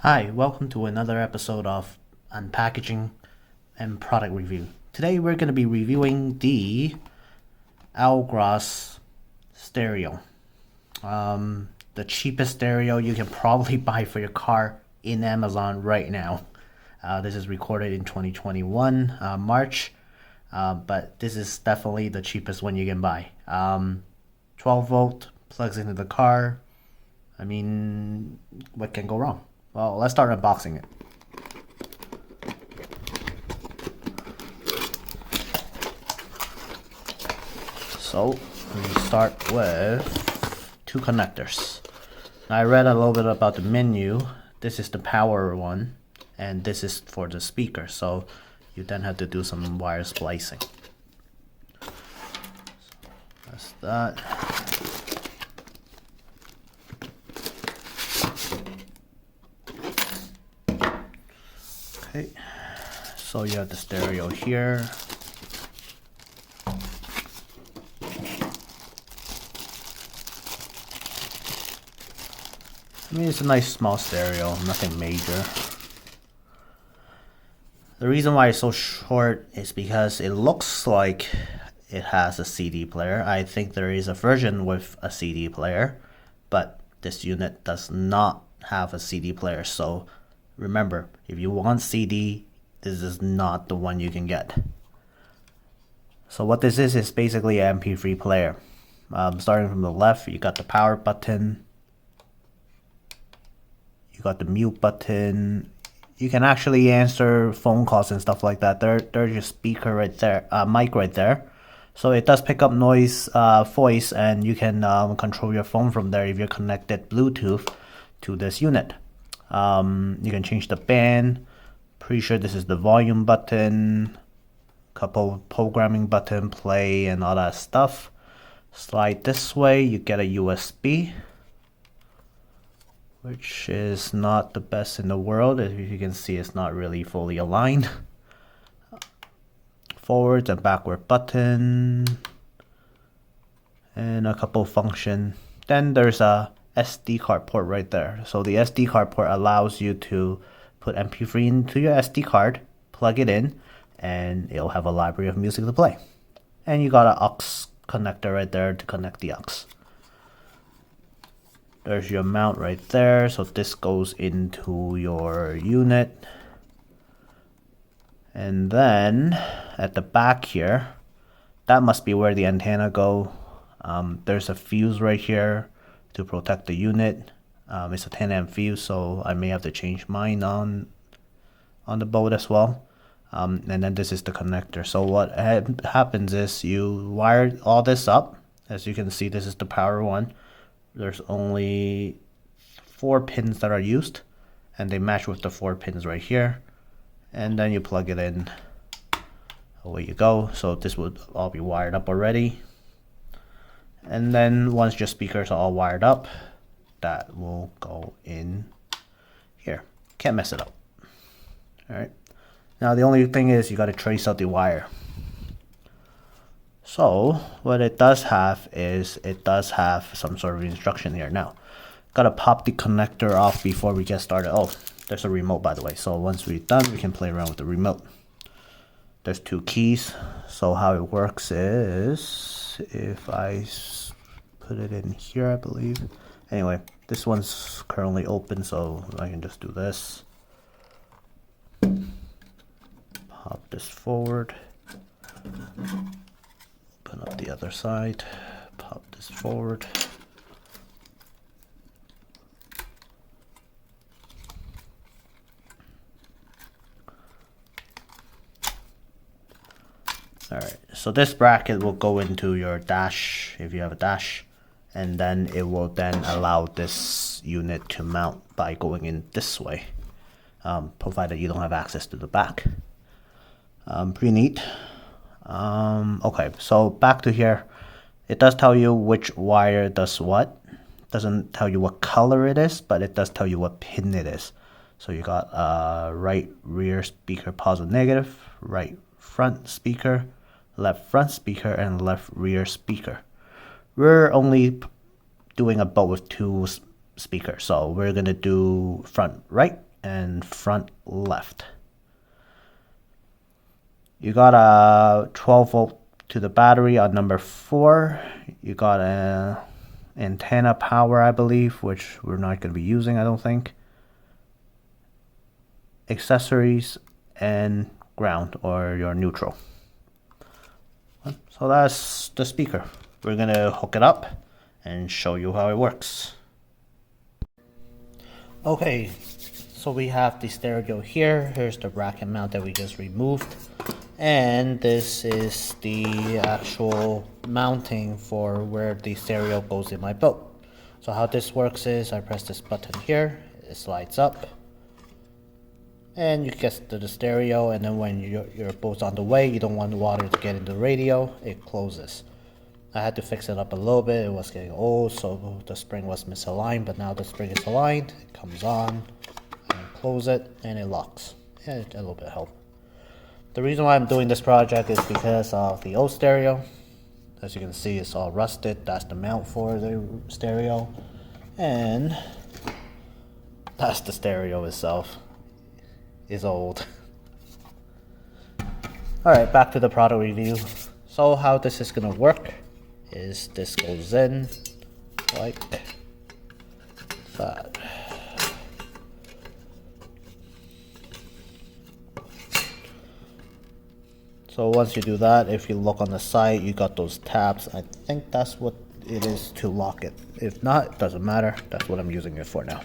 Hi, welcome to another episode of Unpackaging and Product Review. Today we're going to be reviewing the Aigoss stereo. The cheapest stereo you can probably buy for your car in Amazon right now. This is recorded in 2021, March, but this is definitely the cheapest one you can buy. 12 volt, plugs into the car. I mean, what can go wrong? Well, let's start unboxing it. So, we start with two connectors. Now, I read a little bit about the menu. This is the power one, and this is for the speaker. So, you then have to do some wire splicing. So, that's that. Okay, so you have the stereo here. I mean, it's a nice small stereo, nothing major. The reason why it's so short is because it looks like it has a CD player. I think there is a version with a CD player, but this unit does not have a CD player. So remember, if you want CD, this is not the one you can get. So what this is basically an MP3 player. Starting from the left, you got the power button. You got the mute button. You can actually answer phone calls and stuff like that. There's your speaker right there, mic right there. So it does pick up noise, voice, and you can control your phone from there if you're connected Bluetooth to this unit. You can change the band. Pretty sure this is the volume button, couple programming button, play, and all that stuff. Slide this way, you get a USB, which is not the best in the world. As you can see, it's not really fully aligned. Forward and backward button, and a couple function. Then there's a SD card port right there. So the SD card port allows you to put MP3 into your SD card, plug it in, and it'll have a library of music to play. And you got an aux connector right there to connect the aux. There's your mount right there. So this goes into your unit. And then at the back here, that must be where the antenna go. There's a fuse right here to protect the unit. It's a 10 amp fuse, so I may have to change mine on the boat as well. And then this is the connector. So what happens is you wire all this up. As you can see, this is the power one. There's only 4 pins that are used, and they match with the 4 pins right here. And then you plug it in. Away you go. So this would all be wired up already. And then once your speakers are all wired up, that will go in here. Can't mess it up. All right. Now the only thing is you got to trace out the wire. So what it does have is it does have some sort of instruction here. Now, got to pop the connector off before we get started. Oh, there's a remote, by the way. So once we're done, we can play around with the remote. There's 2 keys. So how it works is if I put it in here, I believe. Anyway, this one's currently open, so I can just do this. Pop this forward. Open up the other side. Pop this forward. Alright, so this bracket will go into your dash if you have a dash, and then it will then allow this unit to mount by going in this way, provided you don't have access to the back. Pretty neat. Okay, so back to here. It does tell you which wire does what. Doesn't tell you what color it is, but it does tell you what pin it is. So you got right rear speaker positive negative, right front speaker, left front speaker, and left rear speaker. We're only doing a boat with 2 speakers, so we're gonna do front right and front left. You got a 12 volt to the battery on number 4. You got a antenna power, I believe, which we're not going to be using, I don't think. Accessories and ground, or your neutral. So that's the speaker. We're going to hook it up and show you how it works. Okay, so we have the stereo here. Here's the bracket mount that we just removed. And this is the actual mounting for where the stereo goes in my boat. So how this works is I press this button here, it slides up, and you get to the stereo, and then when your boat's on the way, you don't want the water to get in the radio, it closes. I had to fix it up a little bit, it was getting old, so the spring was misaligned, but now the spring is aligned, it comes on, and close it, and it locks. Yeah, a little bit of help. The reason why I'm doing this project is because of the old stereo. As you can see, it's all rusted. That's the mount for the stereo. And that's the stereo itself. It's old. Alright, back to the product review. So how this is gonna work is this goes in like that. So once you do that, if you look on the side, you got those tabs. I think that's what it is to lock it. If not, it doesn't matter. That's what I'm using it for now.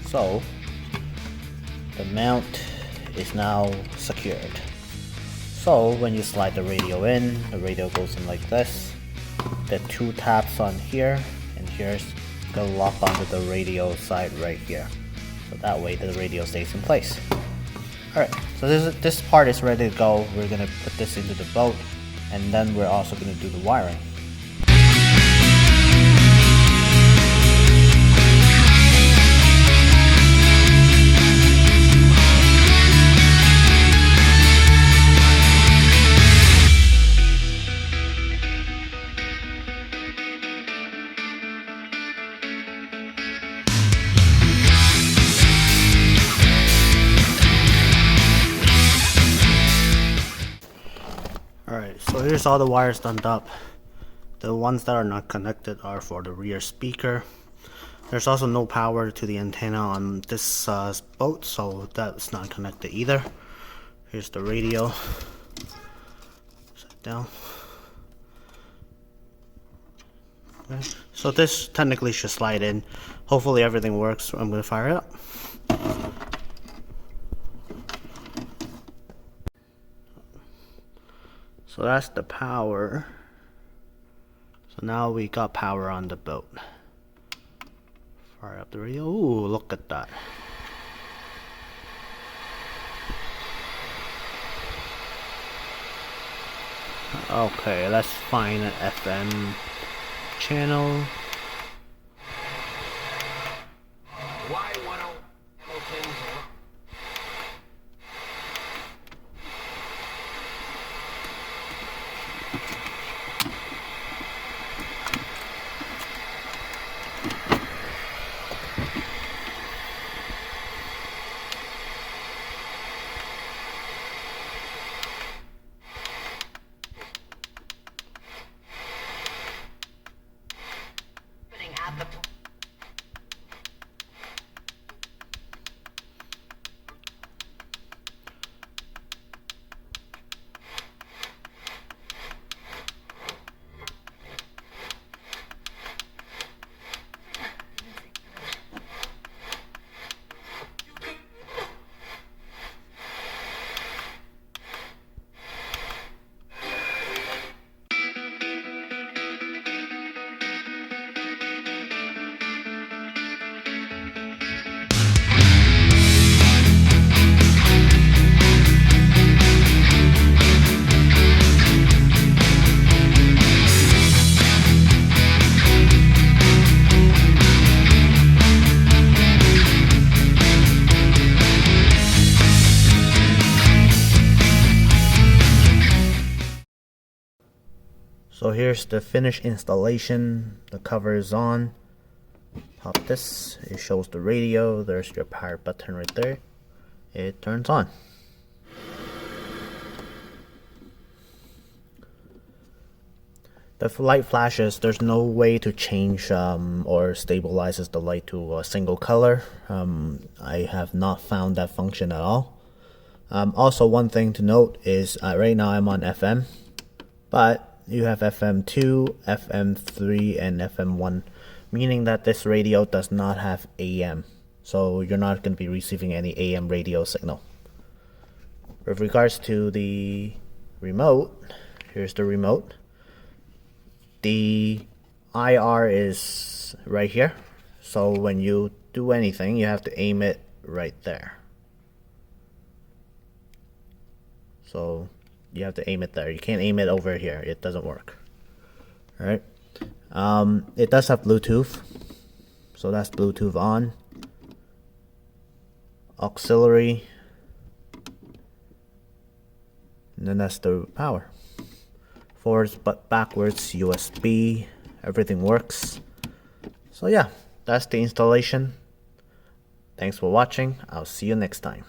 So the mount is now secured. So when you slide the radio in, the radio goes in like this. The 2 tabs on here and here's gonna lock onto the radio side right here. So that way the radio stays in place. Alright, so this part is ready to go. We're gonna put this into the boat, and then we're also gonna do the wiring. Alright, so here's all the wires done up. The ones that are not connected are for the rear speaker. There's also no power to the antenna on this boat, so that's not connected either. Here's the radio. Upside down. Okay. So this technically should slide in. Hopefully everything works. I'm going to fire it up. So that's the power. So now we got power on the boat. Fire up the radio. Ooh, look at that. Okay, let's find an FM channel. here's the finished installation. The cover is on. Pop this. It shows the radio. There's your power button right there. It turns on. The light flashes. There's no way to change or stabilizes the light to a single color. I have not found that function at all. Also, one thing to note is right now I'm on FM, but you have FM2, FM3, and FM1, meaning that this radio does not have AM. So you're not going to be receiving any AM radio signal. With regards to the remote, here's the remote. The IR is right here. So when you do anything, you have to aim it right there. So you have to aim it there. You can't aim it over here. It doesn't work. Alright. It does have Bluetooth. So that's Bluetooth on. Auxiliary. And then that's the power. Forwards but backwards, USB. Everything works. So yeah, that's the installation. Thanks for watching. I'll see you next time.